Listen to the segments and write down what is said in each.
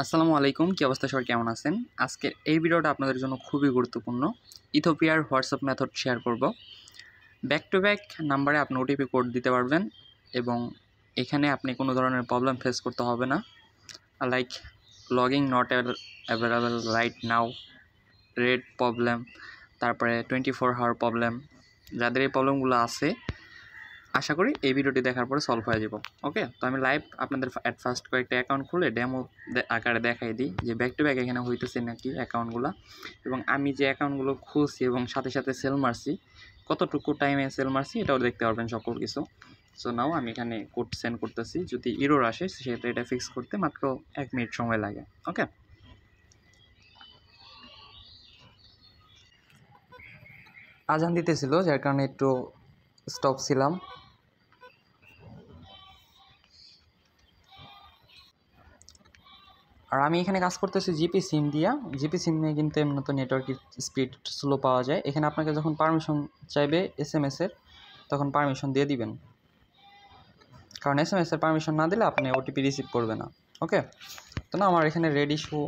আসসালামু আলাইকুম, কি অবস্থা সবাই, কেমন আছেন? আজকের এই ভিডিওটা আপনাদের জন্য খুবই গুরুত্বপূর্ণ। ইথিওপিয়ার হোয়াটসঅ্যাপ মেথড শেয়ার করব। ব্যাক টু ব্যাক নাম্বারে আপনি ওটিপি কোড দিতে পারবেন এবং এখানে আপনি কোনো ধরনের প্রবলেম ফেস করতে হবে না, like logging not available right now, red problem, তারপরে 24 আওয়ার প্রবলেম। যাদের এই প্রবলেমগুলো আছে আশা করি এই ভিডিওটি দেখার পরে সলভ হয়ে যাব। ওকে, তো আমি লাইভ আপনাদের অ্যাট ফার্স্ট কয়েকটা অ্যাকাউন্ট খুলে ডেমো আকারে দেখাই দিই যে ব্যাক টু ব্যাক এখানে হইতেছে নাকি অ্যাকাউন্টগুলো, এবং আমি যে অ্যাকাউন্টগুলো খুলছি এবং সাথে সাথে সেল মারছি, কতটুকু টাইমে সেল মারছি এটাও দেখতে পারবেন সকল কিছু। সো নাও আমি এখানে কোড সেন্ড করতেছি। যদি ইরোর আসে সেটা এটা ফিক্স করতে মাত্র 1 মিনিট সময় লাগে। ওকে, আজান দিতেছিল যার কারণে একটু স্টপ ছিলাম। আর আমি এখানে কাজ করতেছি জিপি সিম দিয়া। জিপি সিম নিয়ে কিন্তু এমনি তো নেটওয়ার্কের স্পিড স্লো পাওয়া যায়। এখানে আপনাকে যখন পারমিশন চাইবে এসএমএসের, তখন পারমিশন দিয়ে দিবেন, কারণ এসএমএসের পারমিশন না দিলে আপনি ওটিপি রিসিভ করবে না। ওকে, তো না আমার এখানে রেড ইস্যু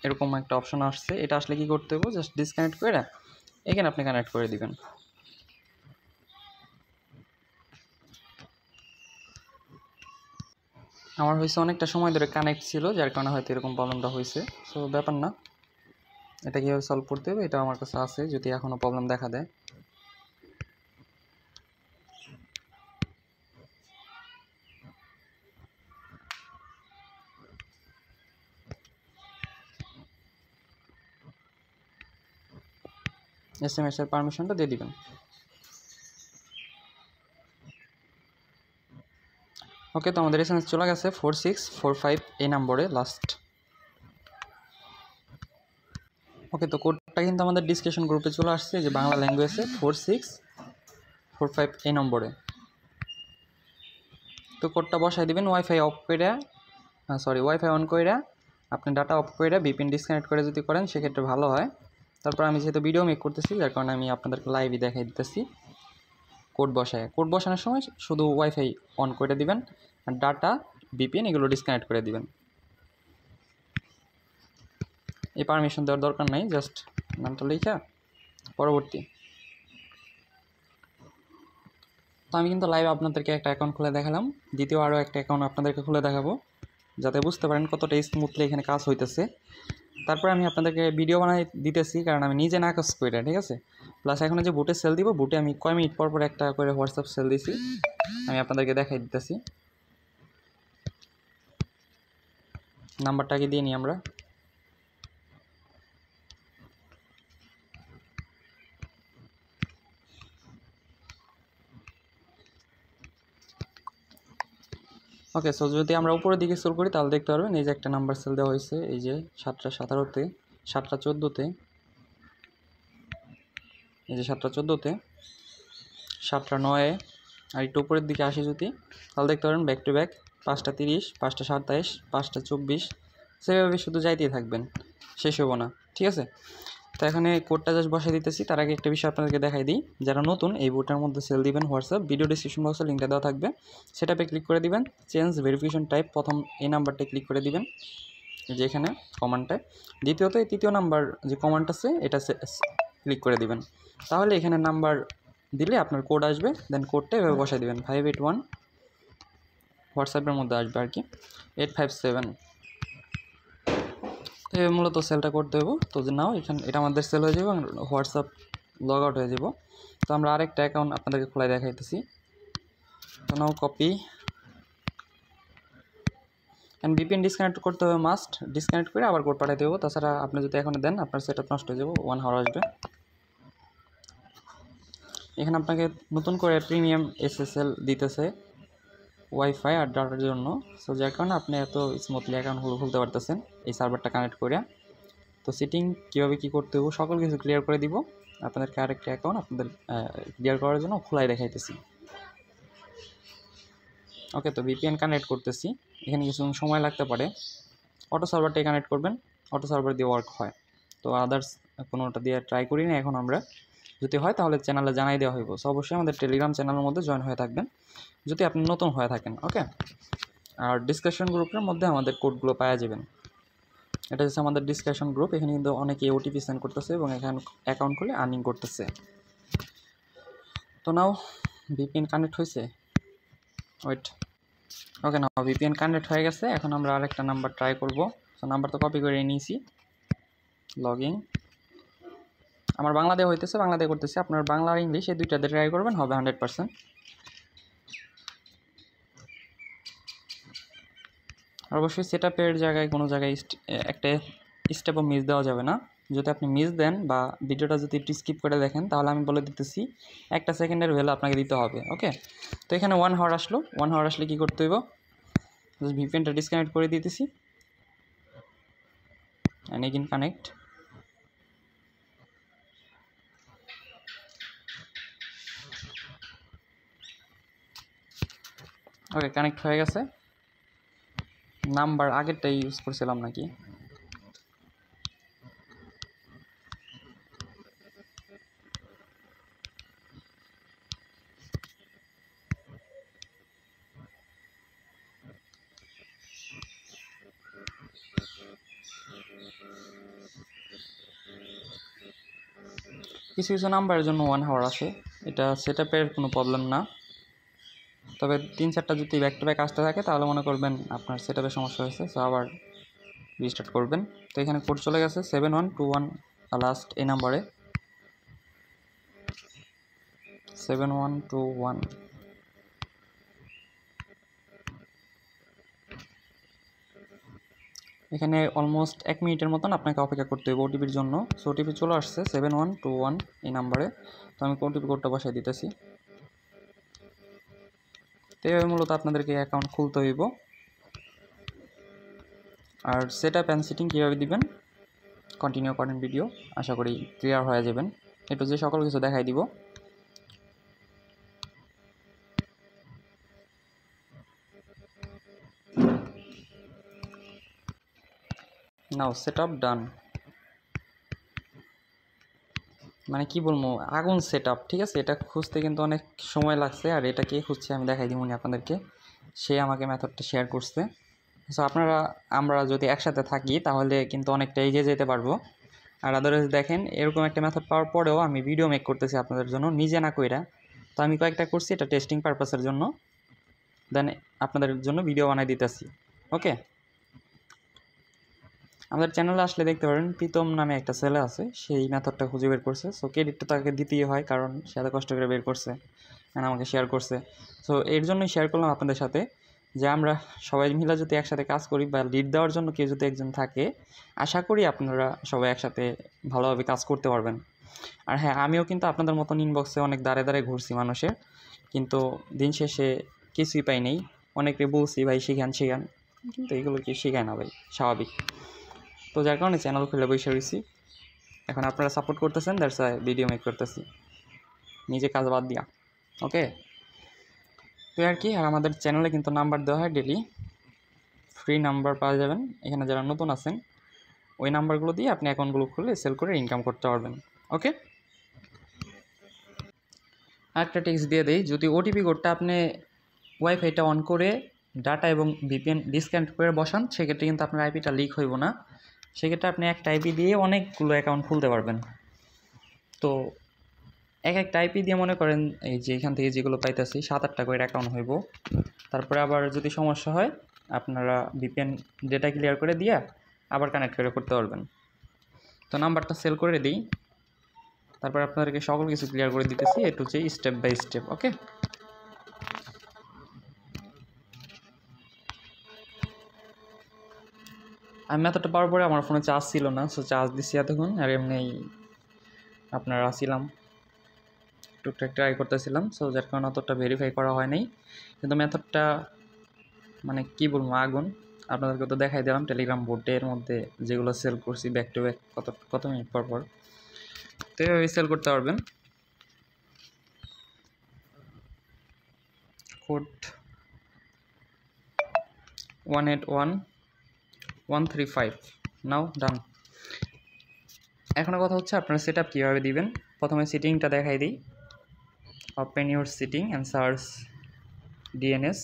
এরকম একটা অপশন আসছে। এটা আসলে কী করতে হবে, জাস্ট ডিসকানেক্ট করে এখানে আপনি কানেক্ট করে দিবেন। আমার হয়েছে অনেকটা সময় ধরে কানেক্ট ছিল, যার কারণে হয়তো এরকম প্রবলেমটা হয়েছে। সো ব্যাপার না, এটা কীভাবে সলভ করতে হবে এটা আমার কাছে আছে যদি এখনও প্রবলেম দেখা দেয়। এসএমএসের পারমিশনটা দিয়ে দিবেন। ওকে, তো আমাদের এসএমএস চলে গেছে 4645 এই নম্বরে লাস্ট। ওকে, তো কোডটা কিন্তু আমাদের ডিসকাশন গ্রুপে চলে আসছে, যে বাংলা ল্যাঙ্গুয়েজে 4645 এই নম্বরে। তো কোডটা বসাই দিবেন ওয়াইফাই অন করে, আপনি ডাটা অফ করে ভিপিএন ডিসকানেক্ট করে যদি করেন সেক্ষেত্রে ভালো হয়। তারপর আমি যেহেতু ভিডিও মেক করতেছি যার কারণে আমি আপনাদেরকে লাইভই দেখাই দিতেছি। কোড বসানোর সময় শুধু ওয়াইফাই অন করে দিবেন আর ডাটা ভিপিএন এগুলো ডিসকানেক্ট করে দিবেন। এই পারমিশন দেওয়ার দরকার নাই, জাস্ট নামটা লিখা পরবর্তী। তো আমি কিন্তু লাইভ আপনাদেরকে একটা অ্যাকাউন্ট খুলে দেখালাম, দ্বিতীয় আরও একটা অ্যাকাউন্ট আপনাদেরকে খুলে দেখাবো যাতে বুঝতে পারেন কতটা স্মুথলি এখানে কাজ হইতেছে। তারপর আমি আপনাদেরকে ভিডিও বানাই দিতেছি কারণ আমি নিজে না কাজ করি, ঠিক আছে। প্লাস এখন যে বুটে সেল দিব, বুটে আমি কয় মিনিট পর একটা করে হোয়াটসঅ্যাপ সেল দিছি, আমি আপনাদেরকে দেখাই দিতেছি। নাম্বারটা আগে দিয়ে নিই আমরা। ওকে, সো যদি আমরা উপরের দিকে সেল করি তাহলে দেখতে পারবেন এই যে একটা নাম্বার সেল দেওয়া হয়েছে, এই যে 7:17-তে, 7:14-তে, এই যে 7:14-তে, 7:09-এ। আর একটু উপরের দিকে আসি যদি, তাহলে দেখতে পারেন ব্যাক টু ব্যাক 5:30, 5:27, 5:24, সেভাবে শুধু যাইতেই থাকবেন, শেষ হবো না, ঠিক আছে। তো এখানে কোডটা জাস্ট বসাই দিতেছি। তার আগে একটা বিষয় আপনাদেরকে দেখাই দিই, যারা নতুন এই বুটটার মধ্যে সেল দিবেন হোয়াটসঅ্যাপ, ভিডিও ডিসক্রিপশন বক্সে লিঙ্কটা দেওয়া থাকবে, সেটাপে ক্লিক করে দিবেন। চেঞ্জ ভেরিফিকেশন টাইপ প্রথম এই নাম্বারটায় ক্লিক করে দিবেন, যে এখানে কমান্ডটায়। দ্বিতীয়ত এই তৃতীয় নাম্বার যে কমান্ড আছে এটা ক্লিক করে দিবেন। তাহলে এখানে নাম্বার দিলে আপনার কোড আসবে, দেন কোডটা এভাবে বসাই দিবেন 581, হোয়াটসঅ্যাপের মধ্যে আসবে আর কি 857। তো এভাবে মূলত সেলটা করতে হবে। তো যে নাও এখানে এটা আমাদের সেল হয়ে যাবে এবং হোয়াটসঅ্যাপ লগ আউট হয়ে যাব। তো আমরা আরেকটা অ্যাকাউন্ট আপনাদেরকে খোলাই দেখাইতেছি। তো নাও কপি অ্যান্ড ভিপিএন ডিসকানেক্ট করতে হবে, মাস্ট ডিসকানেক্ট করে আবার কোড পাঠাতে হবে। তাছাড়া আপনি যদি এখন দেন আপনার সেটআপ নষ্ট হয়ে যাবে, 1 আওয়ার আসবে। এখানে আপনাকে নতুন করে প্রিমিয়াম এসএসএল দিতেছে ওয়াইফাই আর ডাটার জন্য। সো যার কারণে আপনি এত স্মুথলি অ্যাকাউন্টগুলো খুলতে পারতেছেন এই সার্ভারটা কানেক্ট করে। তো সেটিং কীভাবে কী করতে হবে সকল কিছু ক্লিয়ার করে দিব আপনাদেরকে। আরেকটা অ্যাকাউন্ট আপনাদের ক্লিয়ার করার জন্য খোলাই দেখাইতেছি। ওকে, তো ভিপিএন কানেক্ট করতেছি, এখানে কিছু সময় লাগতে পারে। অটো সার্ভারটাই কানেক্ট করবেন, অটো সার্ভার দিয়ে ওয়ার্ক হয়। তো আদার্স কোনোটা দিয়ে ট্রাই করি না এখন আমরা, যদি হয় তাহলে চ্যানেলে জানাই দেওয়া হইব। সো অবশ্যই আমাদের টেলিগ্রাম চ্যানেলের মধ্যে জয়েন হয়ে থাকবেন যদি আপনি নতুন হয়ে থাকেন। ওকে, আর ডিসকাশন গ্রুপের মধ্যে আমাদের কোডগুলো পাওয়া যাবেন। এটা হচ্ছে আমাদের ডিসকাশন গ্রুপ। এখানে কিন্তু অনেকে ওটিপি সেন্ড করতেছে এবং এখানে অ্যাকাউন্ট খুলে আর্নিং করতেছে। তো নাও ভিপিএন কানেক্ট হয়েছে, ওয়েট, ওকে নাও ভিপিএন কানেক্ট হয়ে গেছে। এখন আমরা আরেকটা নাম্বার ট্রাই করব। তো নাম্বার তো কপি করে নিয়েছি, লগ ইন। আমার বাংলাতে হইতেছে, বাংলাতে করতেছি, আপনার বাংলা আর ইংলিশ এই দুইটাতে ট্রাই করবেন, হবে 100%। অবশ্যই সেট আপের জায়গায় কোনো জায়গায় একটা স্টেপও মিস দেওয়া যাবে না। যদি আপনি মিস দেন বা ভিডিওটা যদি একটু স্কিপ করে দেখেন, তাহলে আমি বলে দিতেছি 1 সেকেন্ডের ভ্যালু আপনাকে দিতে হবে। ওকে, তো এখানে 1 আওয়ার আসলো। 1 আওয়ার আসলে কী করতে হইব, জাস্ট ভিপিএনটা ডিসকানেক্ট করে দিতেছি and again connect. Okay, connect হয়ে গেছে। নাম্বার আগেরটাই ইউজ করছিলাম নাকি, কিছু কিছু নাম্বারের জন্য 1 আওয়ার আসে, এটা সেট আপের কোনো প্রবলেম না। তবে 3-4টা যদি ব্যাক টু ব্যাক আসতে থাকে তাহলে মনে করবেন আপনার সেট আপের সমস্যা হয়েছে, সো আবার রিস্টার্ট করবেন। তো এখানে কোড চলে গেছে 7121 লাস্ট এই নাম্বারে, 7121। এখানে অলমোস্ট 1 মিনিটের মতন আপনাকে অপেক্ষা করতে হবে ওটিপির জন্য। সো ওটিপি চলে আসছে 7121 এই নাম্বারে। তো আমি ওটিপি কোডটা বসাই দিতেছি। তো এইভাবে মূলত আপনাদেরকে অ্যাকাউন্ট খুলতে হইব। আর সেট আপ অ্যান্ড সেটিং কীভাবে দিবেন কন্টিনিউ করেন ভিডিও, আশা করি ক্লিয়ার হয়ে যাবেন। একটু যে সকল কিছু দেখাই দিব। নাও সেট আপ ডান। মানে কি বলবো, আগুন সেট আপ, ঠিক আছে। এটা খুঁজতে কিন্তু অনেক সময় লাগছে, আর এটা কে খুঁজছে আমি দেখাই দিব আপনাদেরকে। সে আমাকে মেথডটা শেয়ার করছে। সো আমরা যদি একসাথে থাকি তাহলে কিন্তু অনেকটা এগিয়ে যেতে পারবো। আর আদারওয়াইজ দেখেন, এরকম একটা মেথড পাওয়ার পরেও আমি ভিডিও মেক করতেছি আপনাদের জন্য, নিজে না কইরা। তো আমি কয়েকটা করছি এটা টেস্টিং পারপাসের জন্য, দেন আপনাদের জন্য ভিডিও বানাই দিতেছি। ওকে, আমাদের চ্যানেলে আসলে দেখতে পারেন প্রীতম নামে একটা ছেলে আছে, সেই মেথডটা খুঁজে বের করছে। সো ক্রেডিটটা তাকে দিতেই হয়, কারণ সে এত কষ্ট করে বের করছে আর আমাকে শেয়ার করছে। সো এর জন্যই শেয়ার করলাম আপনাদের সাথে, যে আমরা সবাই মিলে যদি একসাথে কাজ করি বা লিড দেওয়ার জন্য কেউ যদি একজন থাকে, আশা করি আপনারা সবাই একসাথে ভালোভাবে কাজ করতে পারবেন। আর হ্যাঁ, আমিও কিন্তু আপনাদের মতন ইনবক্সে অনেক দাঁড়ে দাঁড়ে ঘুরছি মানুষের, কিন্তু দিন শেষে কিছুই পাই নেই। অনেকে বলছি ভাই শিখান, কিন্তু এগুলো কি শেখায় না ভাই, স্বাভাবিক। তো যার কারণে চ্যানেল খুলে বসে রয়েছি। এখন আপনারা সাপোর্ট করতেছেন, দ্যাটস ওয়াই ভিডিও মেক করতেছি নিজে কাজ বাদ দিয়া। ওকে, তো আর কি। আর আমাদের চ্যানেলে কিন্তু নাম্বার দেওয়া হয় ডেলি, ফ্রি নাম্বার পাওয়া যাবেন। এখানে যারা নতুন আছেন ওই নাম্বারগুলো দিয়ে আপনি অ্যাকাউন্টগুলো খুলে সেল করে ইনকাম করতে পারবেন। ওকে, আরেকটা টিপস দিয়ে দেই, যদি ওটিপি কোডটা আপনি ওয়াইফাইটা অন করে ডাটা এবং ভিপিএন ডিসকানেক্ট করে বসান, সেক্ষেত্রে কিন্তু আপনার আইপিটা লিক হইব না। সেক্ষেত্রে আপনি একটা আইপি দিয়ে অনেকগুলো অ্যাকাউন্ট খুলতে পারবেন। তো একটা আইপি দিয়ে মনে করেন এই যে এখান থেকে যেগুলো পাইতেছি 7-8টা করে অ্যাকাউন্ট হইব। তারপরে আবার যদি সমস্যা হয় আপনারা ভিপিএন ডেটা ক্লিয়ার করে দিয়ে আবার কানেক্ট করে করতে পারবেন। তো নাম্বারটা সেল করে দিই, তারপর আপনাদেরকে সকল কিছু ক্লিয়ার করে দিতেছি একটু হচ্ছে স্টেপ বাই স্টেপ। ওকে, আমি এতটা পাওয়ার পরে আমার ফোনে চার্জ ছিল না, সো চার্জ দিচ্ছি এতক্ষণ। আর এমনি আপনারা আসছিলাম টুকটাক ট্রাই করতেছিলাম, সো যার কারণে অতটা ভেরিফাই করা হয় নাই। কিন্তু মেথডটা মানে কী বলবো, আগুন। আপনাদেরকে তো দেখাই দিলাম টেলিগ্রাম বোর্ডের মধ্যে যেগুলো সেল করছি ব্যাক টু ব্যাক কত মিনিট পর। তো এইভাবে সেল করতে পারবেন। কোড 181135, নাও ডান। এখনও কথা হচ্ছে আপনার সেট আপ কীভাবে দিবেন। প্রথমে সেটিংটা দেখাই দিই। Open your setting and search DNS.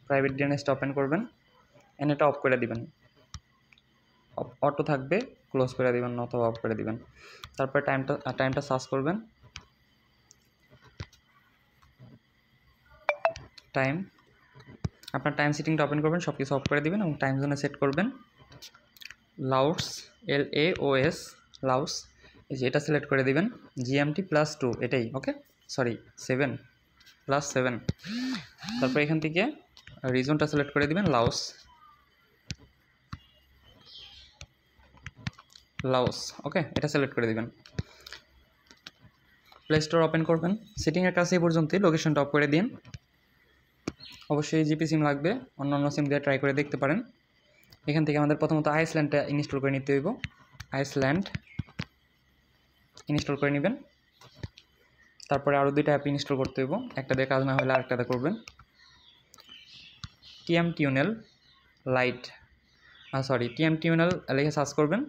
Private ডিএনএসটা ওপেন করবেন। এটা অফ করে দিবেন, অটো থাকবে, ক্লোজ করে দিবেন অথবা অফ করে দিবেন। তারপরে টাইমটা সার্চ করবেন, টাইম, আপনার টাইম সেটিংটা ওপেন করবেন, সব কিছু অফ করে দিবেন এবং টাইম জোনে সেট করবেন লাউস, LAOS, লাউস, এই যে এটা সিলেক্ট করে দিবেন, GMT +2 এটাই, ওকে সরি 7 +7। তারপর এখান থেকে রিজনটা সিলেক্ট করে দিবেন লাউস, ওকে এটা সিলেক্ট করে দিবেন। প্লে স্টোর ওপেন করবেন, সেটিংয়ের কাছে এই পর্যন্তই, লোকেশনটা অফ করে দিন। অবশ্যই জিপি সিম লাগবে, অন্য সিম দিয়ে ট্রাই করে দেখতে পারেন। এখান থেকে আমাদের প্রথমত আইসল্যান্ডটা ইনস্টল করে নিতে হইব, আইসল্যান্ড ইনস্টল করে নেবেন। তারপরে আরও 2টা অ্যাপ ইনস্টল করতে হইব, একটা দিয়ে কাজ না হলে আরেকটাতে করবেন। টিএমটিউনেল লাইট, টিএম টিউনেল লিখে সার্চ করবেন,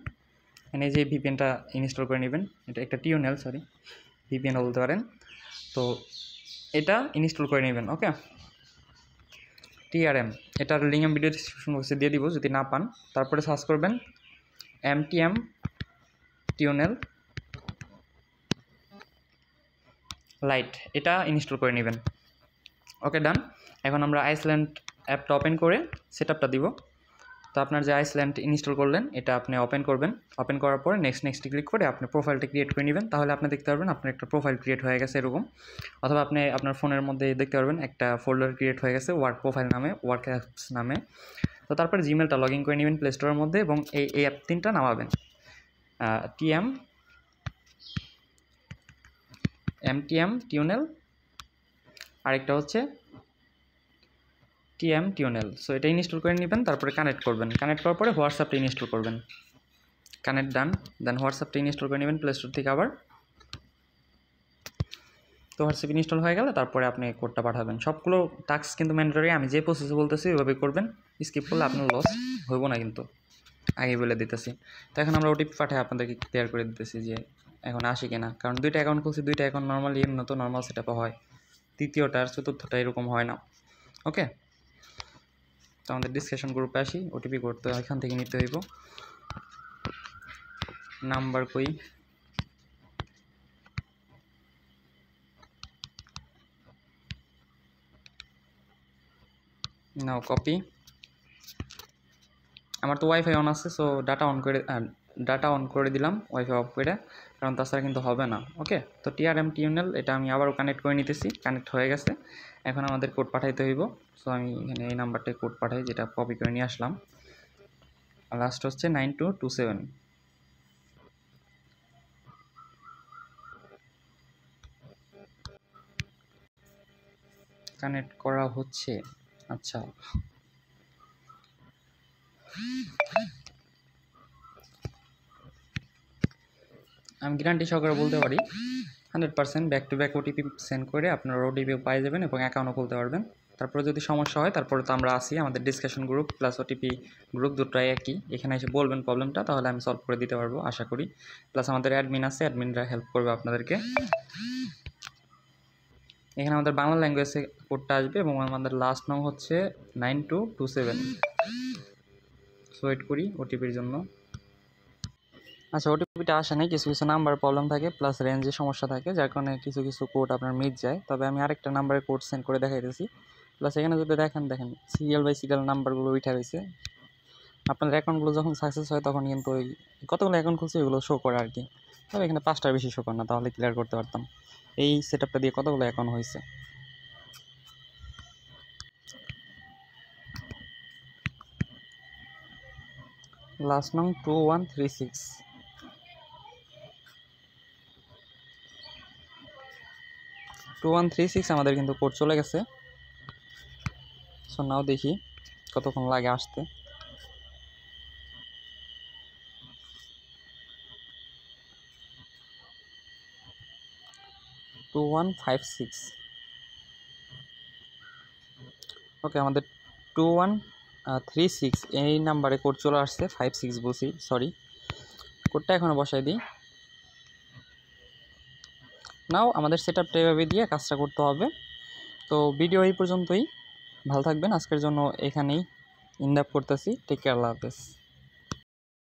এখানে যে ভিপিএনটা ইনস্টল করে নেবেন, এটা একটা টিউনেল, ভিপিএন বলতে পারেন। তো এটা ইনস্টল করে নেবেন, ওকে। TRM, এটার লিঙ্ক আমি ভিডিও ডিসক্রিপশন বক্সে দিয়ে দিব যদি না পান। তারপরে সার্চ করবেন MTM টিউনেল লাইট, এটা ইনস্টল করে নেবেন, ওকে ডান। এখন আমরা আইসল্যান্ড অ্যাপটা ওপেন করে সেটআপটা দিব। তো আপনার যে আইসল্যান্ড ইনস্টল করলেন এটা আপনি ওপেন করবেন, ওপেন করার পরে নেক্সটে ক্লিক করে আপনি প্রোফাইলটা ক্রিয়েট করে নেবেন। তাহলে আপনি দেখতে পারবেন আপনার একটা প্রোফাইল ক্রিয়েট হয়ে গেছে এরকম, অথবা আপনি আপনার ফোনের মধ্যে দেখতে পারবেন একটা ফোল্ডার ক্রিয়েট হয়ে গেছে ওয়ার্ক প্রোফাইল নামে, ওয়ার্ক অ্যাপস নামে। তো তারপরে জিমেলটা লগ ইন করে নেবেন প্লে স্টোরের মধ্যে এবং এই অ্যাপ 3টা নামাবেন, MTM টিউনেল, আরেকটা হচ্ছে TM টিউনেল। সো এটা ইনস্টল করে নেবেন, তারপরে কানেক্ট করবেন, কানেক্ট করার পরে হোয়াটসঅ্যাপটা ইনস্টল করবেন, কানেক্ট ডান। দেন হোয়াটসঅ্যাপটা ইনস্টল করে নেবেন প্লে স্টোর থেকে আবার। তো হোয়াটসঅ্যাপ ইনস্টল হয়ে গেলে তারপরে আপনি কোডটা পাঠাবেন। সবগুলো টাস্ক কিন্তু ম্যান্ডেটরি, আমি যে প্রসেসে বলতেছি ওইভাবে করবেন, স্কিপ করলে আপনার লস হইব না কিন্তু, আগে বলে দিতেছি। তো এখন আমরা ওটিপি পাঠিয়ে আপনাদেরকে ক্লিয়ার করে দিতেছি যে এখন আসে কিনা, কারণ 2টা অ্যাকাউন্ট খুলছি, 2টা অ্যাকাউন্ট নর্মালি তো নর্মাল সেটআপে হয়, তৃতীয়টা আর চতুর্থটা এরকম হয় না, ওকে। তো আমাদের ডিসকাশন গ্রুপে আসি, ওটিপি করতে এখান থেকে নিতে হইব, নাম্বার কই, নাও কপি। আমার তো ওয়াইফাই অন আছে, সো ডাটা অন করে দিলাম ওয়াইফাই অফ করে, কারণ তাছাড়া কিন্তু হবে না, ওকে। তো TRM টিউনেল এটা আমি আবারও কানেক্ট করে নিতেছি, কানেক্ট হয়ে গেছে। এখন আমাদের কোড পাঠাইতে হইব, সো আমি এখানে এই নাম্বারটায় কোড পাঠাই, যেটা কপি করে নিয়ে আসলাম, লাস্ট হচ্ছে 9227। কানেক্ট করা হচ্ছে, আচ্ছা। আমি গ্যারান্টি সহকারে বলতে পারি 100% back to back OTP send করে আপনারা ওটিপি পাই যাবেন এবং অ্যাকাউন্টও খুলতে পারবেন। তারপরে যদি সমস্যা হয় তারপরে তো আমরা আসি, আমাদের discussion group plus OTP group দুটোই একই, এখানে এসে বলবেন প্রবলেমটা, তাহলে আমি সলভ করে দিতে পারবো আশা করি। প্লাস আমাদের অ্যাডমিন আছে, অ্যাডমিনরা হেল্প করবে আপনাদেরকে। এখানে আমাদের বাংলা ল্যাঙ্গুয়েজে কোডটা আসবে এবং আমাদের লাস্ট নাম হচ্ছে 9227। সো ওয়েট করি ওটিপির জন্য। আচ্ছা, ওটিপিটা আসে নাই, কিছু নাম্বার প্রবলেম থাকে প্লাস রেঞ্জে সমস্যা থাকে, যার কারণে কিছু কোড আপনার মিস যায়। তবে আমি আরেকটা নাম্বারে কোড সেন্ড করে দেখাইতেছি। প্লাস এখানে যদি দেখেন সিরিয়াল বাই সিরিয়াল নাম্বারগুলো উঠে রয়েছে। আপনাদের অ্যাকাউন্টগুলো যখন সাকসেস হয় তখন কিন্তু ওই কতগুলো অ্যাকাউন্ট খুলছে ওইগুলো শো করে আর কি। তবে এখানে 5টার বেশি শো করে না, তাহলে ক্লিয়ার করতে পারতাম এই সেটআপটা দিয়ে কতগুলো অ্যাকাউন্ট হয়েছে। লাস্ট নং 2136। আমাদের কিন্তু কোড চলে গেছে। সো নাও দেখি কতক্ষণ লাগে আসতে। ওকে, আমাদের 2136 এই নাম্বারে কোড চলে আসছে, 56 বলছি সরি। কোডটা এখনও বসাই দিই। নাও আমাদের সেটআপটা এভাবে দিয়ে কাজটা করতে হবে। তো ভিডিও এই পর্যন্তই, ভালো থাকবেন, আজকের জন্য এখানেই ইনদাপ করতেছি। টেক কেয়ার, আল্লাহ হাফেজ।